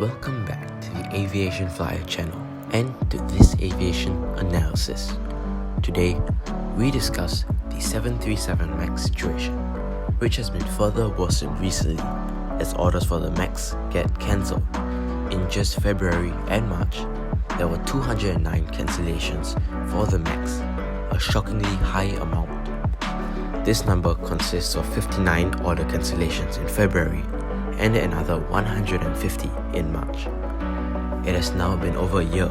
Welcome back to the Aviation Flyer channel and to this aviation analysis. Today, we discuss the 737 MAX situation, which has been further worsened recently as orders for the MAX get cancelled. In just February and March, there were 209 cancellations for the MAX, a shockingly high amount. This number consists of 59 order cancellations in February and another 150 in March. It has now been over a year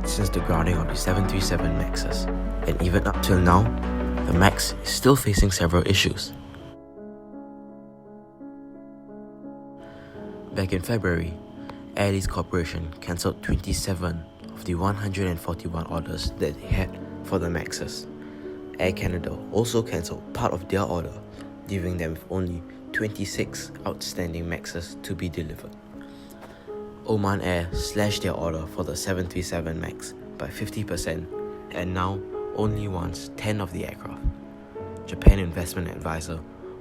since the grounding of the 737 MAXs, and even up till now, the MAX is still facing several issues. Back in February, Air Lease Corporation cancelled 27 of the 141 orders that they had for the MAXs. Air Canada also cancelled part of their order, leaving them with only 26 outstanding MAXs to be delivered. Oman Air slashed their order for the 737 MAX by 50% and now only wants 10 of the aircraft. Japan Investment Advisor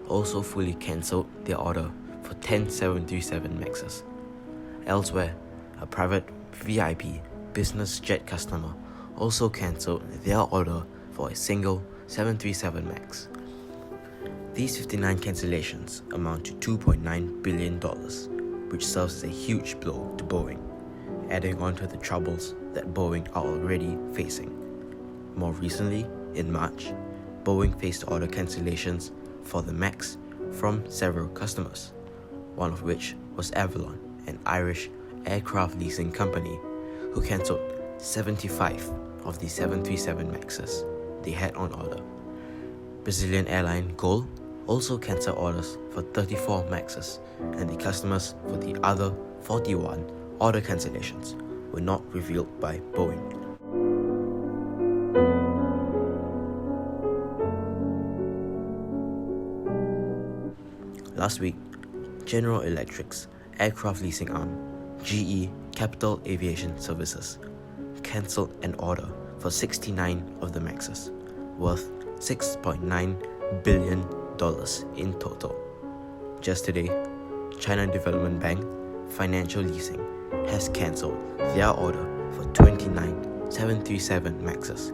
also fully cancelled their order for 10 737 MAXs. Elsewhere, a private VIP business jet customer also cancelled their order for a single 737 MAX. These 59 cancellations amount to $2.9 billion, which serves as a huge blow to Boeing, adding on to the troubles that Boeing are already facing. More recently, in March, Boeing faced order cancellations for the MAX from several customers, one of which was Avalon, an Irish aircraft leasing company, who cancelled 75 of the 737 MAXs they had on order. Brazilian airline Gol also cancelled orders for 34 MAXs, and the customers for the other 41 order cancellations were not revealed by Boeing. Last week, General Electric's aircraft leasing arm, GE Capital Aviation Services, cancelled an order for 69 of the MAXs, worth $6.9 billion in total. Just today, China Development Bank Financial Leasing has cancelled their order for 29 737 MAXs,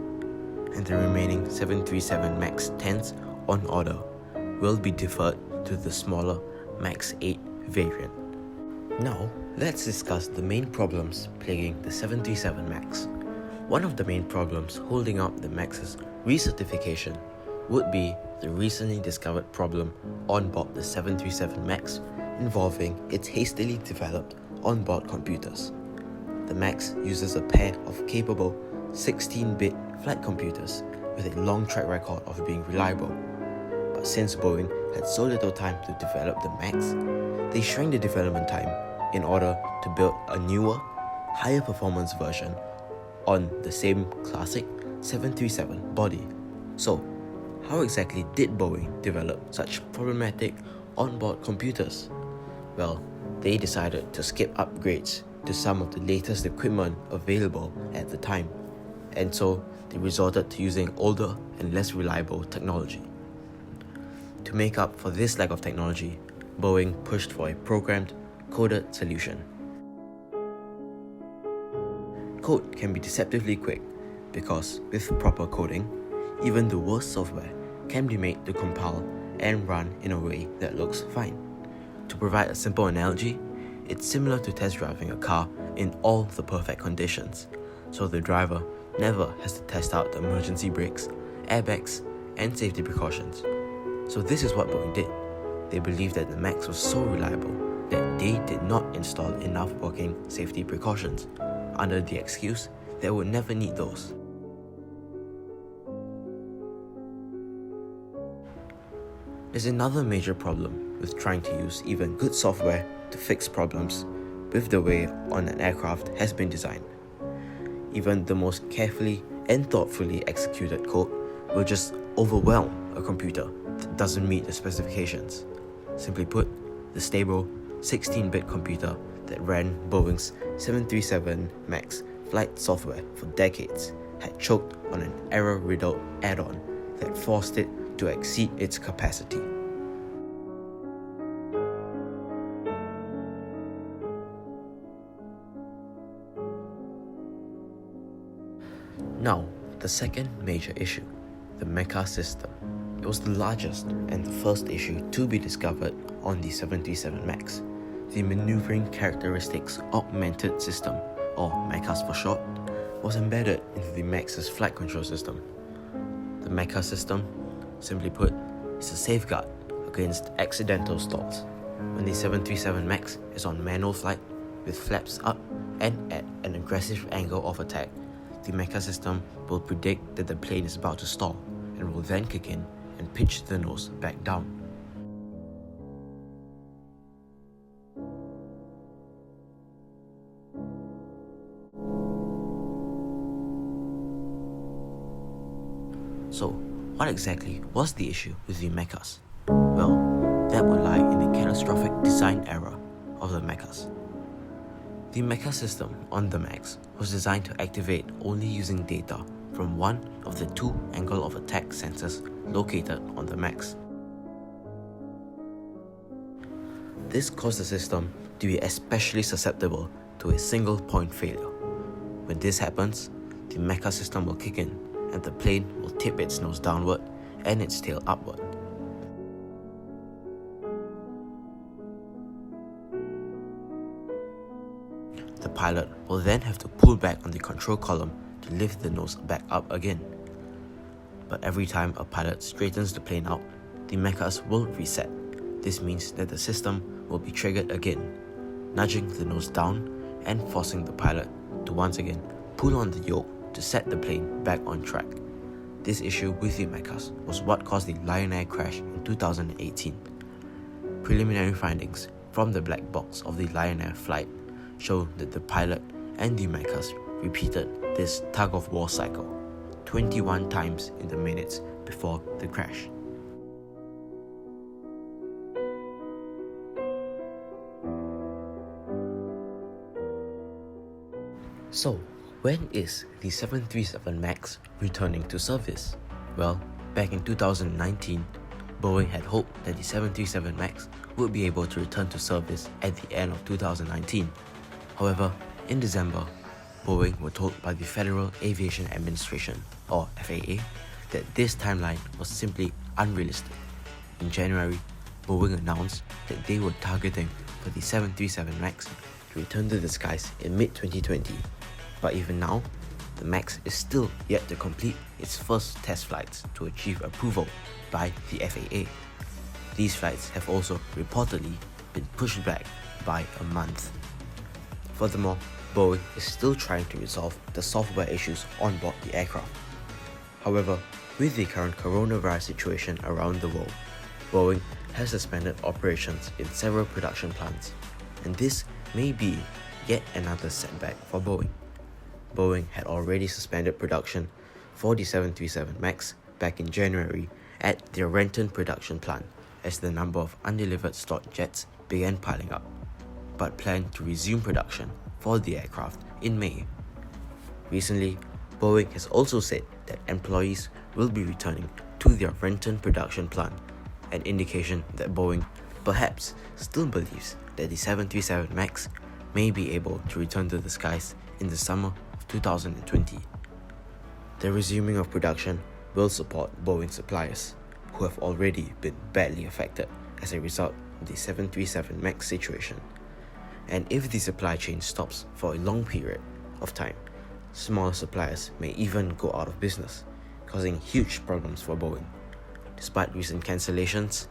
and the remaining 737 MAX 10s on order will be deferred to the smaller MAX 8 variant. Now, let's discuss the main problems plaguing the 737 MAX. One of the main problems holding up the MAX's recertification would be the recently discovered problem on board the 737 MAX involving its hastily developed onboard computers. The MAX uses a pair of capable 16-bit flight computers with a long track record of being reliable. But since Boeing had so little time to develop the MAX, they shrank the development time in order to build a newer, higher performance version on the same classic 737 body. So, how exactly did Boeing develop such problematic onboard computers? Well, they decided to skip upgrades to some of the latest equipment available at the time, and so they resorted to using older and less reliable technology. To make up for this lack of technology, Boeing pushed for a programmed, coded solution. Code can be deceptively quick because, with proper coding, even the worst software can be made to compile and run in a way that looks fine. To provide a simple analogy, it's similar to test driving a car in all the perfect conditions, so the driver never has to test out the emergency brakes, airbags, and safety precautions. So this is what Boeing did. They believed that the MAX was so reliable that they did not install enough working safety precautions, under the excuse they would never need those. There's another major problem with trying to use even good software to fix problems with the way on an aircraft has been designed. Even the most carefully and thoughtfully executed code will just overwhelm a computer that doesn't meet the specifications. Simply put, the stable 16-bit computer that ran Boeing's 737 MAX flight software for decades had choked on an error-riddled add-on that forced it to exceed its capacity. The second major issue, the MCAS system. It was the largest and the first issue to be discovered on the 737 MAX. The Maneuvering Characteristics Augmented System, or MCAS for short, was embedded into the MAX's flight control system. The MCAS system, simply put, is a safeguard against accidental stalls. When the 737 MAX is on manual flight with flaps up and at an aggressive angle of attack, the MCAS system will predict that the plane is about to stall and will then kick in and pitch the nose back down. So, what exactly was the issue with the MCAS? Well, that would lie in the catastrophic design error of the MCAS. The MCAS system on the MAX was designed to activate only using data from one of the two angle of attack sensors located on the MAX. This caused the system to be especially susceptible to a single point failure. When this happens, the MCAS system will kick in and the plane will tip its nose downward and its tail upward. The pilot will then have to pull back on the control column to lift the nose back up again. But every time a pilot straightens the plane out, the MCAS will reset. This means that the system will be triggered again, nudging the nose down and forcing the pilot to once again pull on the yoke to set the plane back on track. This issue with the MCAS was what caused the Lion Air crash in 2018. Preliminary findings from the black box of the Lion Air flight show that the pilot and the MCAS repeated this tug-of-war cycle 21 times in the minutes before the crash. So, when is the 737 MAX returning to service? Well, back in 2019, Boeing had hoped that the 737 MAX would be able to return to service at the end of 2019. However, in December, Boeing were told by the Federal Aviation Administration, or FAA, that this timeline was simply unrealistic. In January, Boeing announced that they were targeting for the 737 MAX to return to the skies in mid-2020. But even now, the MAX is still yet to complete its first test flights to achieve approval by the FAA. These flights have also reportedly been pushed back by a month. Furthermore, Boeing is still trying to resolve the software issues on board the aircraft. However, with the current coronavirus situation around the world, Boeing has suspended operations in several production plants, and this may be yet another setback for Boeing. Boeing had already suspended production for the 737 MAX back in January at their Renton production plant as the number of undelivered stock jets began piling up, but planned to resume production for the aircraft in May. Recently, Boeing has also said that employees will be returning to their Renton production plant, an indication that Boeing perhaps still believes that the 737 MAX may be able to return to the skies in the summer of 2020. The resuming of production will support Boeing suppliers, who have already been badly affected as a result of the 737 MAX situation. And if the supply chain stops for a long period of time, smaller suppliers may even go out of business, causing huge problems for Boeing. Despite recent cancellations,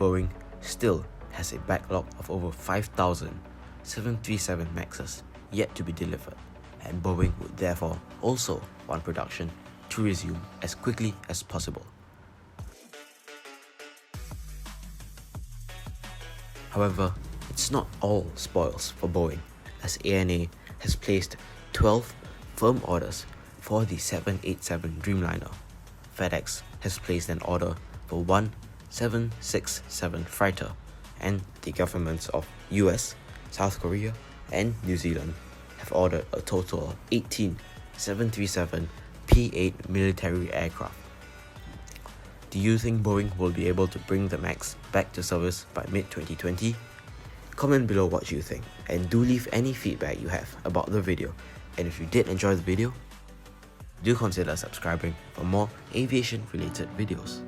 Boeing still has a backlog of over 5,000 737 MAXes yet to be delivered, and Boeing would therefore also want production to resume as quickly as possible. However, it's not all spoils for Boeing, as ANA has placed 12 firm orders for the 787 Dreamliner. FedEx has placed an order for one 767 freighter, and the governments of US, South Korea, and New Zealand have ordered a total of 18 737 P-8 military aircraft. Do you think Boeing will be able to bring the MAX back to service by mid-2020? Comment below what you think, and do leave any feedback you have about the video. And if you did enjoy the video, do consider subscribing for more aviation related videos.